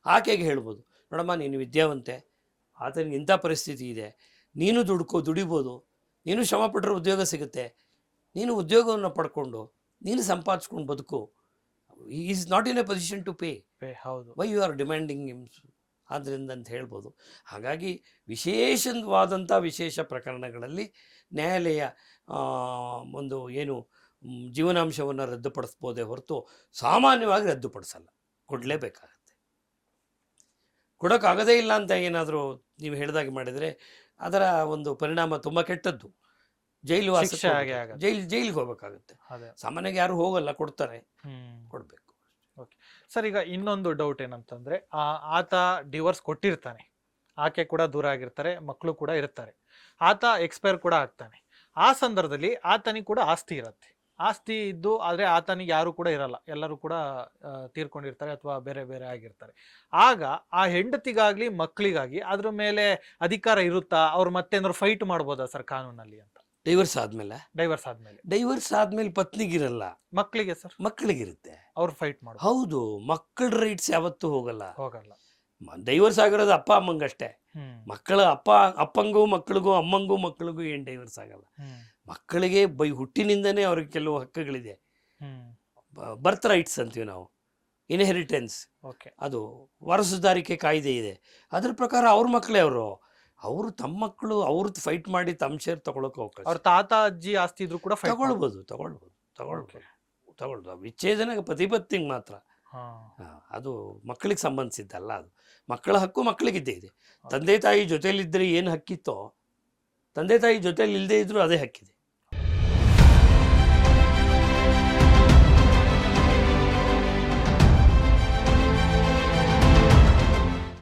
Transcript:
ಆಕೆಗೆ ಹೇಳ್ಬೋದು, ನೋಡಮ್ಮ ನೀನು ವಿದ್ಯಾವಂತೆ, ಆತನಿಗೆ ಇಂಥ ಪರಿಸ್ಥಿತಿ ಇದೆ, ನೀನು ದುಡಿಬೋದು, ನೀನು ಶ್ರಮಪಟ್ಟರೆ ಉದ್ಯೋಗ ಸಿಗುತ್ತೆ, ನೀನು ಉದ್ಯೋಗವನ್ನು ಪಡ್ಕೊಂಡು ನೀನು ಸಂಪಾದಿಸ್ಕೊಂಡು ಬದುಕು. Is not in a position to pay. ಹೌದು. Why you are demanding him, ಆದ್ದರಿಂದ ಅಂತ ಹೇಳ್ಬೋದು. ಹಾಗಾಗಿ ವಿಶೇಷವಾದಂಥ ವಿಶೇಷ ಪ್ರಕರಣಗಳಲ್ಲಿ ನ್ಯಾಯಾಲಯ ಒಂದು ಏನು ಜೀವನಾಂಶವನ್ನು ರದ್ದುಪಡಿಸ್ಬೋದೇ ಹೊರತು ಸಾಮಾನ್ಯವಾಗಿ ರದ್ದುಪಡಿಸಲ್ಲ, ಕೊಡಲೇಬೇಕಾಗತ್ತೆ. ಕೊಡೋಕ್ಕಾಗದೇ ಇಲ್ಲ ಅಂತ ಏನಾದರೂ ನೀವು ಹೇಳಿದಾಗೆ ಮಾಡಿದರೆ ಅದರ ಒಂದು ಪರಿಣಾಮ ತುಂಬ ಕೆಟ್ಟದ್ದು. ಜೈಲಿಗೆ ಹೋಗಬೇಕಾಗುತ್ತೆ. ಸಾಮಾನ್ಯವಾಗಿ ಯಾರು ಹೋಗಲ್ಲ, ಕೊಡ್ತಾರೆ, ಕೊಡಬೇಕು. ಓಕೆ ಸರ್, ಈಗ ಇನ್ನೊಂದು ಡೌಟ್ ಏನಂತಂದ್ರೆ, ಆತ ಡಿವೋರ್ಸ್ ಕೊಟ್ಟಿರ್ತಾನೆ, ಆಕೆ ಕೂಡ ದೂರ ಆಗಿರ್ತಾರೆ, ಮಕ್ಕಳು ಕೂಡ ಇರ್ತಾರೆ, ಆತ ಎಕ್ಸ್ಪೈರ್ ಕೂಡ ಆಗ್ತಾನೆ. ಆ ಸಂದರ್ಭದಲ್ಲಿ ಆತನಿಗೆ ಕೂಡ ಆಸ್ತಿ ಇರುತ್ತೆ, ಆಸ್ತಿ ಇದ್ದು ಆದರೆ ಆತನಿಗೆ ಯಾರು ಕೂಡ ಇರಲ್ಲ, ಎಲ್ಲರೂ ಕೂಡ ತೀರ್ಕೊಂಡಿರ್ತಾರೆ ಅಥವಾ ಬೇರೆ ಬೇರೆ ಆಗಿರ್ತಾರೆ. ಆಗ ಆ ಹೆಂಡತಿಗಾಗ್ಲಿ ಮಕ್ಕಳಿಗಾಗಿ ಅದ್ರ ಮೇಲೆ ಅಧಿಕಾರ ಇರುತ್ತಾ? ಅವ್ರು ಮತ್ತೆ ಏನಾದ್ರು ಫೈಟ್ ಮಾಡ್ಬೋದಾ ಸರ್ ಕಾನೂನಲ್ಲಿ ಅಂತ? ಡೈವರ್ಸ್ ಆದ್ಮೇಲೆ ಡೈವರ್ಸ್ ಆದ್ಮೇಲೆ ಪತ್ನಿಗಿರಲ್ಲ, ಮಕ್ಕಳಿಗೆ ಸರ್, ಮಕ್ಕಳಿಗಿರುತ್ತೆ, ಅವ್ರು ಫೈಟ್ ಮಾಡ್ಬೋದು. ಹೌದು, ಮಕ್ಕಳ ರೈಟ್ಸ್ ಯಾವತ್ತೂ ಹೋಗಲ್ಲ. ಡೈವರ್ಸ್ ಆಗಿರೋದು ಅಪ್ಪ ಅಮ್ಮಂಗಷ್ಟೇ. ಮಕ್ಕಳ ಅಪ್ಪಂಗೂ ಮಕ್ಕಳಿಗೂ, ಅಮ್ಮಂಗೂ ಮಕ್ಕಳಿಗೂ ಏನು ಡೈವರ್ಸ್ ಆಗಲ್ಲ. ಮಕ್ಕಳಿಗೆ ಹುಟ್ಟಿನಿಂದನೇ ಅವ್ರಿಗೆ ಕೆಲವು ಹಕ್ಕುಗಳಿದೆ, ಬರ್ತ್ ರೈಟ್ಸ್ ಅಂತೀವಿ ನಾವು, ಇನ್ಹೆರಿಟೆನ್ಸ್. ಅದು ವಾರಸುದಾರಿಕೆ ಕಾಯ್ದೆ ಇದೆ, ಅದ್ರ ಪ್ರಕಾರ ಅವ್ರ ಮಕ್ಕಳೇ ಅವರು ತಮ್ಮ ಮಕ್ಕಳು ಅವ್ರದ್ದು ಫೈಟ್ ಮಾಡಿ ತಮ್ಮ ಶೇರ್ ತಗೊಳಕ್ಕೆ ಅವಕಾಶ. ಅವ್ರ ತಾತ ಅಜ್ಜಿ ಆಸ್ತಿ ಇದ್ರು ಕೂಡ ತಗೊಳ್ಬೋದು. ವಿಚ್ಛೇದನ ಪತಿಪತ್ನಿಗೆ ಮಾತ್ರ, ಅದು ಮಕ್ಕಳಿಗೆ ಸಂಬಂಧಿಸಿದ್ದಲ್ಲ. ಅದು ಮಕ್ಕಳ ಹಕ್ಕು ಮಕ್ಕಳಿಗಿದ್ದೇ ಇದೆ. ತಂದೆ ತಾಯಿ ಜೊತೆಲಿದ್ದರೆ ಏನು ಹಕ್ಕಿತ್ತೋ, ತಂದೆ ತಾಯಿ ಜೊತೆಲಿ ಇಲ್ಲದೇ ಇದ್ರೂ ಅದೇ ಹಕ್ಕಿದೆ.